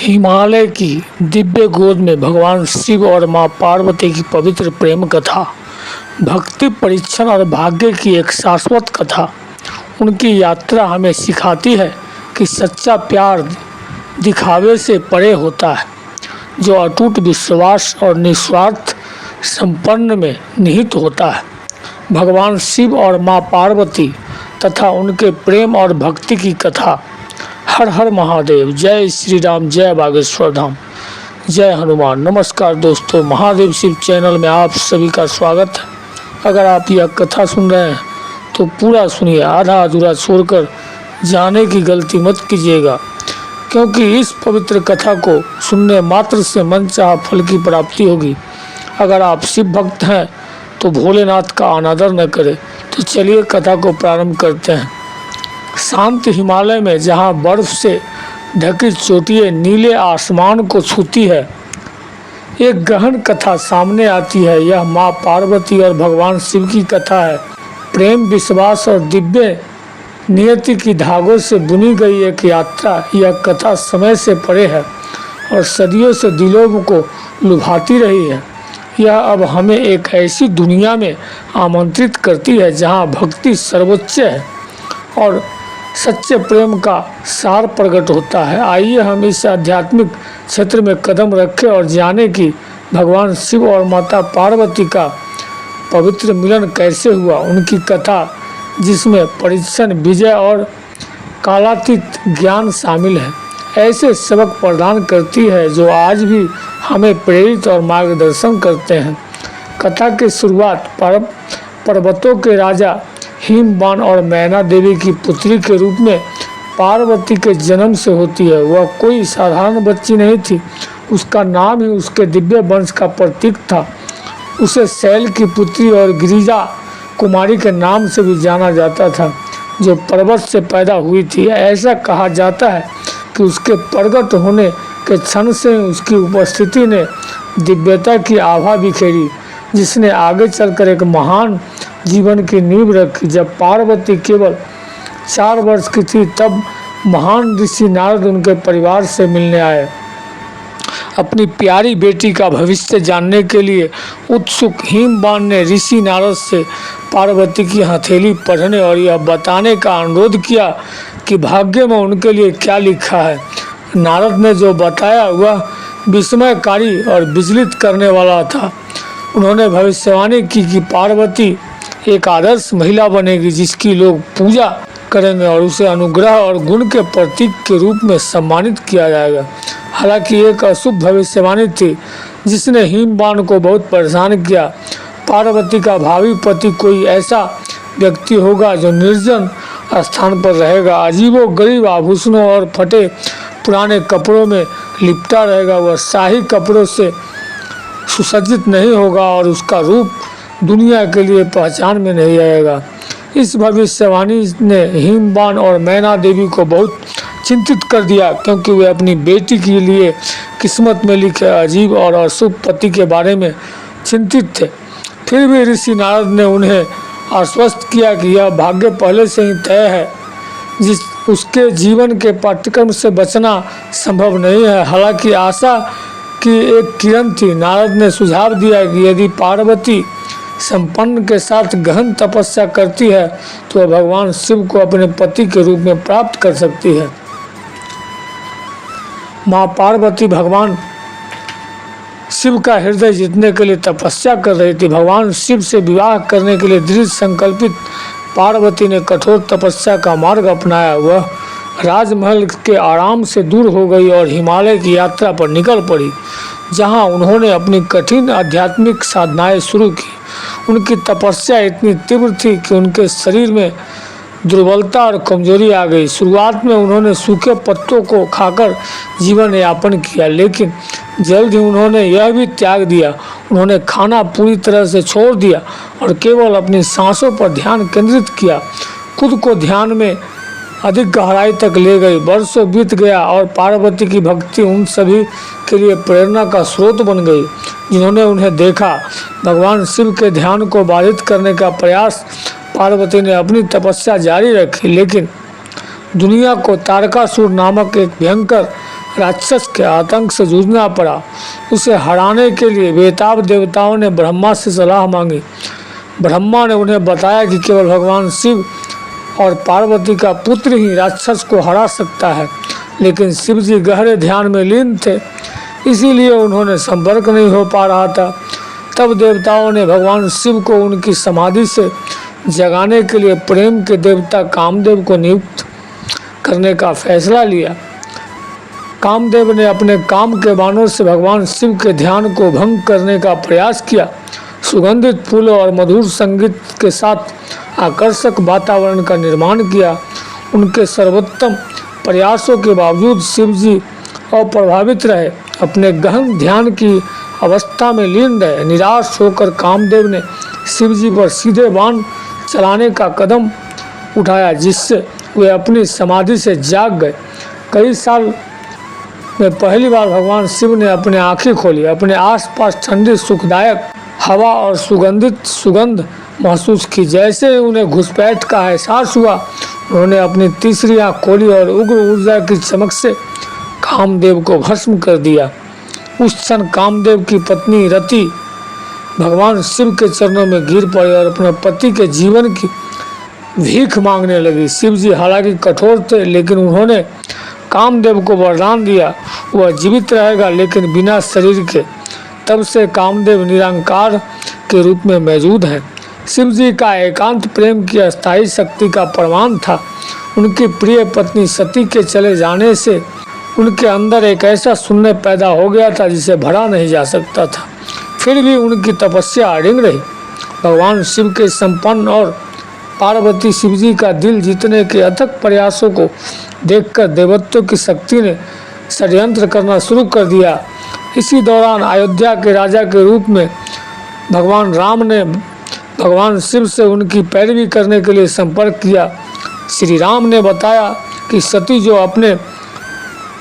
हिमालय की दिव्य गोद में भगवान शिव और मां पार्वती की पवित्र प्रेम कथा, भक्ति परीक्षण और भाग्य की एक शाश्वत कथा। उनकी यात्रा हमें सिखाती है कि सच्चा प्यार दिखावे से परे होता है, जो अटूट विश्वास और निस्वार्थ संपन्न में निहित होता है। भगवान शिव और मां पार्वती तथा उनके प्रेम और भक्ति की कथा। हर हर महादेव, जय श्री राम, जय बागेश्वर धाम, जय हनुमान। नमस्कार दोस्तों, महादेव शिव चैनल में आप सभी का स्वागत है। अगर आप यह कथा सुन रहे हैं तो पूरा सुनिए, आधा अधूरा छोड़कर जाने की गलती मत कीजिएगा, क्योंकि इस पवित्र कथा को सुनने मात्र से मनचाहा फल की प्राप्ति होगी। अगर आप शिव भक्त हैं तो भोलेनाथ का अनादर न करें। तो चलिए कथा को प्रारंभ करते हैं। शांत हिमालय में जहाँ बर्फ से ढकी चोटियाँ नीले आसमान को छूती है, एक गहन कथा सामने आती है। यह माँ पार्वती और भगवान शिव की कथा है। प्रेम, विश्वास और दिव्य नियति की धागों से बुनी गई एक यात्रा। यह कथा समय से परे है और सदियों से दिलों को लुभाती रही है। यह अब हमें एक ऐसी दुनिया में आमंत्रित करती है जहाँ भक्ति सर्वोच्च है और सच्चे प्रेम का सार प्रकट होता है। आइए हम इस आध्यात्मिक क्षेत्र में कदम रखें और जानें कि भगवान शिव और माता पार्वती का पवित्र मिलन कैसे हुआ। उनकी कथा, जिसमें परीक्षण, विजय और कालातीत ज्ञान शामिल है, ऐसे सबक प्रदान करती है जो आज भी हमें प्रेरित और मार्गदर्शन करते हैं। कथा की शुरुआत पर्वतों के राजा हिमवान और मैना देवी की पुत्री के रूप में पार्वती के जन्म से होती है। वह कोई साधारण बच्ची नहीं थी, उसका नाम ही उसके दिव्य वंश का प्रतीक था। उसे शैल की पुत्री और गिरिजा कुमारी के नाम से भी जाना जाता था, जो पर्वत से पैदा हुई थी। ऐसा कहा जाता है कि उसके प्रकट होने के क्षण से उसकी उपस्थिति ने दिव्यता की आभा बिखेरी, जिसने आगे चलकर एक महान जीवन की नींव रखी। जब पार्वती केवल 4 वर्ष की थी, तब महान ऋषि नारद उनके परिवार से मिलने आए। अपनी प्यारी बेटी का भविष्य जानने के लिए उत्सुक हिमवान ने ऋषि नारद से पार्वती की हथेली पढ़ने और यह बताने का अनुरोध किया कि भाग्य में उनके लिए क्या लिखा है। नारद ने जो बताया वह विस्मयकारी और विचलित करने वाला था। उन्होंने भविष्यवाणी की कि पार्वती एक आदर्श महिला बनेगी, जिसकी लोग पूजा करेंगे और उसे अनुग्रह और गुण के प्रतीक के रूप में सम्मानित किया जाएगा। हालांकि एक अशुभ भविष्यवाणी थी जिसने हिमवान को बहुत परेशान किया। पार्वती का भावी पति कोई ऐसा व्यक्ति होगा जो निर्जन स्थान पर रहेगा, अजीबोगरीब आभूषणों और फटे पुराने कपड़ों में लिपटा रहेगा। वह शाही कपड़ों से सुसज्जित नहीं होगा और उसका रूप दुनिया के लिए पहचान में नहीं आएगा। इस भविष्यवाणी ने हिमवान और मैना देवी को बहुत चिंतित कर दिया, क्योंकि वे अपनी बेटी के लिए किस्मत में लिखे अजीब और अशुभ पति के बारे में चिंतित थे। फिर भी ऋषि नारद ने उन्हें आश्वस्त किया कि यह भाग्य पहले से ही तय है, जिस उसके जीवन के पाठ्यक्रम से बचना संभव नहीं है। हालांकि आशा की एक किरण थी। नारद ने सुझाव दिया कि यदि पार्वती संपन्न के साथ गहन तपस्या करती है तो वह भगवान शिव को अपने पति के रूप में प्राप्त कर सकती है। माँ पार्वती भगवान शिव का हृदय जीतने के लिए तपस्या कर रही थी। भगवान शिव से विवाह करने के लिए दृढ़ संकल्पित पार्वती ने कठोर तपस्या का मार्ग अपनाया। वह राजमहल के आराम से दूर हो गई और हिमालय की यात्रा पर निकल पड़ी, जहां उन्होंने अपनी कठिन आध्यात्मिक साधनाएं शुरू की। उनकी तपस्या इतनी तीव्र थी कि उनके शरीर में दुर्बलता और कमजोरी आ गई। शुरुआत में उन्होंने सूखे पत्तों को खाकर जीवन यापन किया, लेकिन जल्द ही उन्होंने यह भी त्याग दिया। उन्होंने खाना पूरी तरह से छोड़ दिया और केवल अपनी सांसों पर ध्यान केंद्रित किया। खुद को ध्यान में अधिक गहराई तक ले गई। वर्षों बीत गया और पार्वती की भक्ति उन सभी के लिए प्रेरणा का स्रोत बन गई जिन्होंने उन्हें देखा। भगवान शिव के ध्यान को बाधित करने का प्रयास पार्वती ने अपनी तपस्या जारी रखी, लेकिन दुनिया को तारकासुर नामक एक भयंकर राक्षस के आतंक से जूझना पड़ा। उसे हराने के लिए बेताब देवताओं ने ब्रह्मा से सलाह मांगी। ब्रह्मा ने उन्हें बताया कि केवल भगवान शिव और पार्वती का पुत्र ही राक्षस को हरा सकता है, लेकिन शिव जी गहरे ध्यान में लीन थे, इसीलिए उन्होंने संपर्क नहीं हो पा रहा था। तब देवताओं ने भगवान शिव को उनकी समाधि से जगाने के लिए प्रेम के देवता कामदेव को नियुक्त करने का फैसला लिया। कामदेव ने अपने काम के बाणों से भगवान शिव के ध्यान को भंग करने का प्रयास किया। सुगंधित फूलों और मधुर संगीत के साथ आकर्षक वातावरण का निर्माण किया। उनके सर्वोत्तम प्रयासों के बावजूद शिव जी अप्रभावित रहे, अपने गहन ध्यान की अवस्था में लीन रहे। निराश होकर कामदेव ने शिव जी पर सीधे बाण चलाने का कदम उठाया, जिससे वे अपनी समाधि से जाग गए। कई साल में पहली बार भगवान शिव ने अपनी आंखें खोली। अपने आसपास ठंडी सुखदायक हवा और सुगंधित सुगंध महसूस की। जैसे ही उन्हें घुसपैठ का एहसास हुआ, उन्होंने अपनी तीसरी आंख खोली और उग्र ऊर्जा की चमक से कामदेव को भस्म कर दिया। उस क्षण कामदेव की पत्नी रति भगवान शिव के चरणों में गिर पड़ी और अपने पति के जीवन की भीख मांगने लगी। शिव जी हालांकि कठोर थे, लेकिन उन्होंने कामदेव को वरदान दिया, वह जीवित रहेगा लेकिन बिना शरीर के। तब से कामदेव निरंकार के रूप में मौजूद हैं। शिव जी का एकांत प्रेम की अस्थायी शक्ति का प्रमाण था। उनकी प्रिय पत्नी सती के चले जाने से उनके अंदर एक ऐसा शून्य पैदा हो गया था जिसे भरा नहीं जा सकता था। फिर भी उनकी तपस्या अडिग रही। भगवान शिव के संपन्न और पार्वती शिव जी का दिल जीतने के अथक प्रयासों को देखकर देवत्व की शक्ति ने षड्यंत्र करना शुरू कर दिया। इसी दौरान अयोध्या के राजा के रूप में भगवान राम ने भगवान शिव से उनकी पैरवी करने के लिए संपर्क किया। श्री राम ने बताया कि सती जो अपने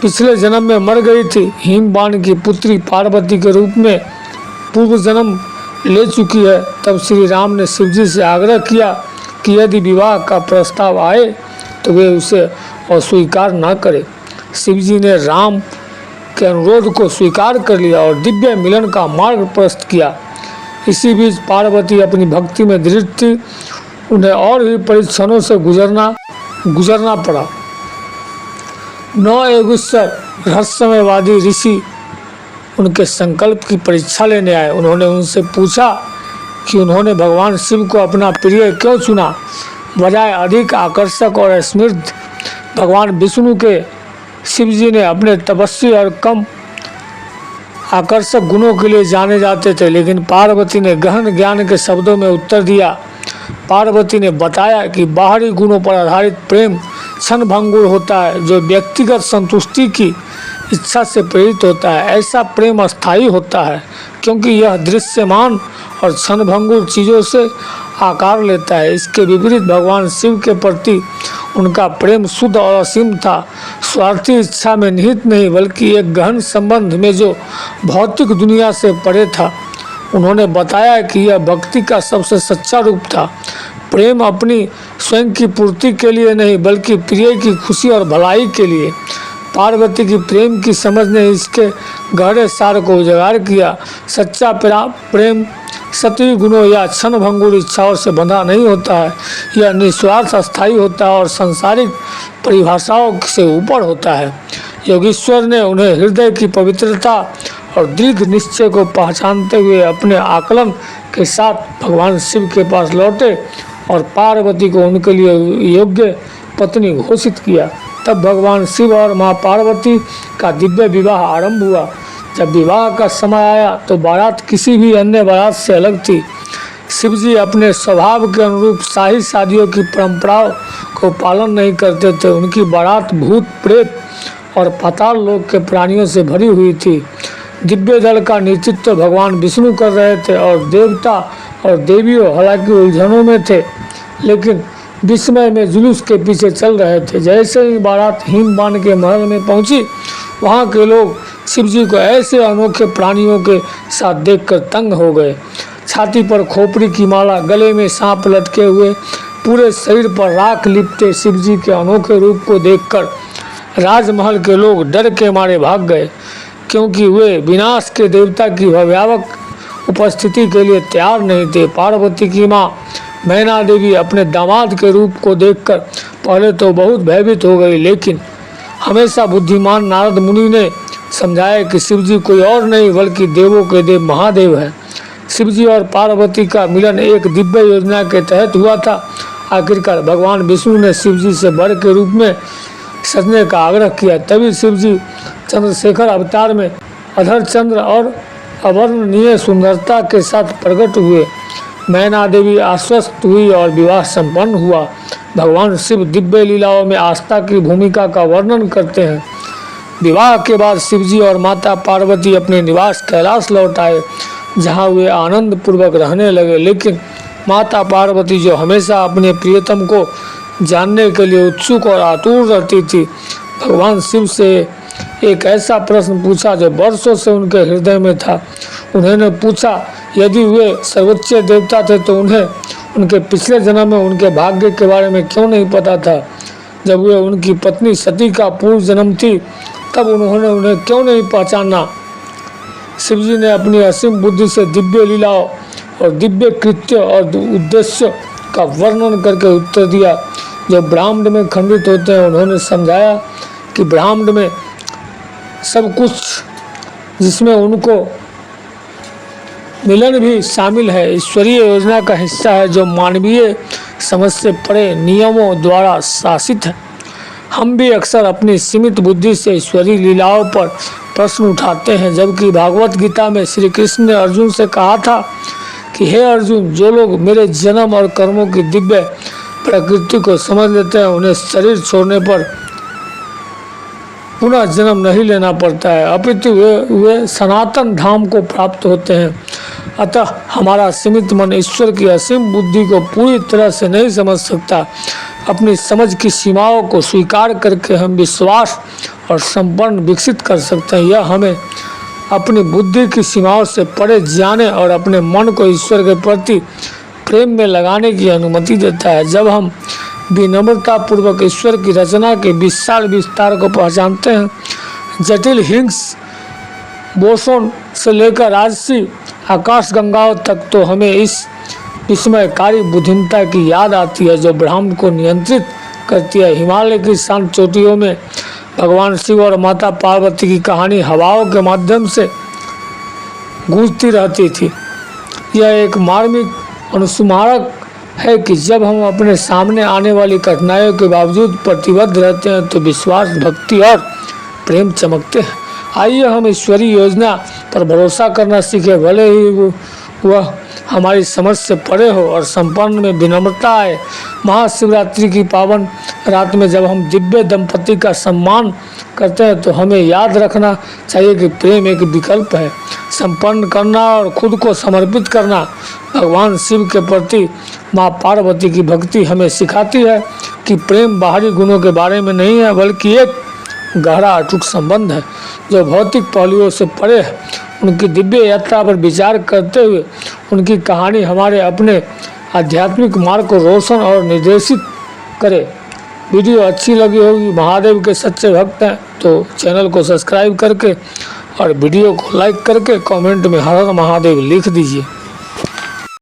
पिछले जन्म में मर गई थी, हिमवान की पुत्री पार्वती के रूप में पूर्व जन्म ले चुकी है। तब श्री राम ने शिव जी से आग्रह किया कि यदि विवाह का प्रस्ताव आए तो वे उसे अस्वीकार न करें। शिव जी ने राम के अनुरोध को स्वीकार कर लिया और दिव्य मिलन का मार्ग प्रशस्त किया। इसी बीच पार्वती अपनी भक्ति में दृढ़ थी। उन्हें और भी परीक्षणों से गुजरना पड़ा। 9 एगुस्सर रहस्यमयवादी ऋषि उनके संकल्प की परीक्षा लेने आए। उन्होंने उनसे पूछा कि उन्होंने भगवान शिव को अपना प्रिय क्यों चुना, बजाय अधिक आकर्षक और समृद्ध भगवान विष्णु के। शिव जी ने अपने तपस्वी और कम आकर्षक गुणों के लिए जाने जाते थे, लेकिन पार्वती ने गहन ज्ञान के शब्दों में उत्तर दिया। पार्वती ने बताया कि बाहरी गुणों पर आधारित प्रेम क्षणभंगुर होता है, जो व्यक्तिगत संतुष्टि की इच्छा से प्रेरित होता है। ऐसा प्रेम अस्थायी होता है क्योंकि यह दृश्यमान और क्षणभंगुर चीज़ों से आकार लेता है। इसके विपरीत भगवान शिव के प्रति उनका प्रेम शुद्ध और असीम था, स्वार्थी इच्छा में निहित नहीं, बल्कि एक गहन संबंध में जो भौतिक दुनिया से परे था। उन्होंने बताया कि यह भक्ति का सबसे सच्चा रूप था। प्रेम अपनी स्वयं की पूर्ति के लिए नहीं, बल्कि प्रिय की खुशी और भलाई के लिए। पार्वती की प्रेम की समझ ने इसके गहरे सार को उजागर किया। सच्चा प्रेम सत्वी गुणों या क्षणभंगुर इच्छाओं से बंधा नहीं होता है। यह निस्वार्थ अस्थायी होता है और सांसारिक परिभाषाओं से ऊपर होता है। योगीश्वर ने उन्हें हृदय की पवित्रता और दीर्घ निश्चय को पहचानते हुए अपने आकलन के साथ भगवान शिव के पास लौटे और पार्वती को उनके लिए योग्य पत्नी घोषित किया। तब भगवान शिव और माँ पार्वती का दिव्य विवाह आरंभ हुआ। जब विवाह का समय आया तो बारात किसी भी अन्य बारात से अलग थी। शिव जी अपने स्वभाव के अनुरूप शाही शादियों की परंपराओं को पालन नहीं करते थे। उनकी बारात भूत प्रेत और पाताल लोक के प्राणियों से भरी हुई थी। दिव्य दल का नेतृत्व भगवान विष्णु कर रहे थे और देवता और देवियों हालांकि उलझनों में थे, लेकिन विस्मय में जुलूस के पीछे चल रहे थे। जैसे ही बारात हिमवान के महल में पहुंची, वहां के लोग शिव जी को ऐसे अनोखे प्राणियों के साथ देखकर तंग हो गए। छाती पर खोपड़ी की माला, गले में सांप लटके हुए, पूरे शरीर पर राख लिपटे शिव जी के अनोखे रूप को देखकर राजमहल के लोग डर के मारे भाग गए, क्योंकि वे विनाश के देवता की भयावह उपस्थिति के लिए तैयार नहीं थे। पार्वती की माँ मैना देवी अपने दामाद के रूप को देखकर पहले तो बहुत भयभीत हो गई, लेकिन हमेशा बुद्धिमान नारद मुनि ने समझाया कि शिवजी कोई और नहीं बल्कि देवों के देव महादेव है। शिवजी और पार्वती का मिलन एक दिव्य योजना के तहत हुआ था। आखिरकार भगवान विष्णु ने शिवजी से वर के रूप में सजने का आग्रह किया। तभी शिवजी चंद्रशेखर अवतार में अधर चंद्र और अवर्णनीय सुंदरता के साथ प्रकट हुए। मैना देवी आश्वस्त हुई और विवाह संपन्न हुआ। भगवान शिव दिव्य लीलाओं में आस्था की भूमिका का वर्णन करते हैं। विवाह के बाद शिवजी और माता पार्वती अपने निवास कैलाश लौट आए, जहाँ वे आनंद पूर्वक रहने लगे। लेकिन माता पार्वती, जो हमेशा अपने प्रियतम को जानने के लिए उत्सुक और आतुर रहती थी, भगवान शिव से एक ऐसा प्रश्न पूछा जो वर्षों से उनके हृदय में था। उन्होंने पूछा, यदि वे सर्वोच्च देवता थे तो उन्हें उनके पिछले जन्म में उनके भाग्य के बारे में क्यों नहीं पता था। जब वे उनकी पत्नी सती का पूर्व जन्म थी, तब उन्होंने उन्हें क्यों नहीं पहचाना। शिवजी ने अपनी असीम बुद्धि से दिव्य लीलाओं और दिव्य कृत्य और उद्देश्य का वर्णन करके उत्तर दिया, जो ब्रह्मांड में खंडित होते हैं। उन्होंने समझाया कि ब्रह्मांड में सब कुछ, जिसमें उनको मिलन भी शामिल है, ईश्वरीय योजना का हिस्सा है, जो मानवीय समझ से परे नियमों द्वारा शासित है। हम भी अक्सर अपनी सीमित बुद्धि से ईश्वरीय लीलाओं पर प्रश्न उठाते हैं, जबकि भागवत गीता में श्री कृष्ण ने अर्जुन से कहा था कि हे अर्जुन, जो लोग मेरे जन्म और कर्मों की दिव्य प्रकृति को समझ लेते हैं, उन्हें शरीर छोड़ने पर पुनः जन्म नहीं लेना पड़ता है, अपितु वे सनातन धाम को प्राप्त होते हैं। अतः हमारा सीमित मन ईश्वर की असीम बुद्धि को पूरी तरह से नहीं समझ सकता। अपनी समझ की सीमाओं को स्वीकार करके हम विश्वास और संपन्न विकसित कर सकते हैं। यह हमें अपनी बुद्धि की सीमाओं से परे जाने और अपने मन को ईश्वर के प्रति प्रेम में लगाने की अनुमति देता है। जब हम विनम्रता पूर्वक ईश्वर की रचना के विशाल विस्तार को पहचानते हैं, जटिल हिंस बोसोन से लेकर राजसी आकाश गंगाओं तक, तो हमें इस विस्मयकारी बुद्धिमत्ता की याद आती है जो ब्रह्मांड को नियंत्रित करती है। हिमालय की शांत चोटियों में भगवान शिव और माता पार्वती की कहानी हवाओं के माध्यम से गूंजती रहती थी। यह एक मार्मिक अनुस्मारक है कि जब हम अपने सामने आने वाली कठिनाइयों के बावजूद प्रतिबद्ध रहते हैं, तो विश्वास, भक्ति और प्रेम चमकते हैं। आइए हम ईश्वरीय योजना पर भरोसा करना सीखें, भले ही वह हमारी समझ से परे हो और संपन्न में विनम्रता आए। महाशिवरात्रि की पावन रात में जब हम दिव्य दंपति का सम्मान करते हैं, तो हमें याद रखना चाहिए कि प्रेम एक विकल्प है। संपन्न करना और खुद को समर्पित करना। भगवान शिव के प्रति माँ पार्वती की भक्ति हमें सिखाती है कि प्रेम बाहरी गुणों के बारे में नहीं है, बल्कि एक गहरा अटूट संबंध है जो भौतिक पहलुओं से परे है। उनकी दिव्य यात्रा पर विचार करते हुए उनकी कहानी हमारे अपने आध्यात्मिक मार्ग को रोशन और निर्देशित करे। वीडियो अच्छी लगी होगी, महादेव के सच्चे भक्त हैं तो चैनल को सब्सक्राइब करके और वीडियो को लाइक करके कमेंट में हर हर महादेव लिख दीजिए।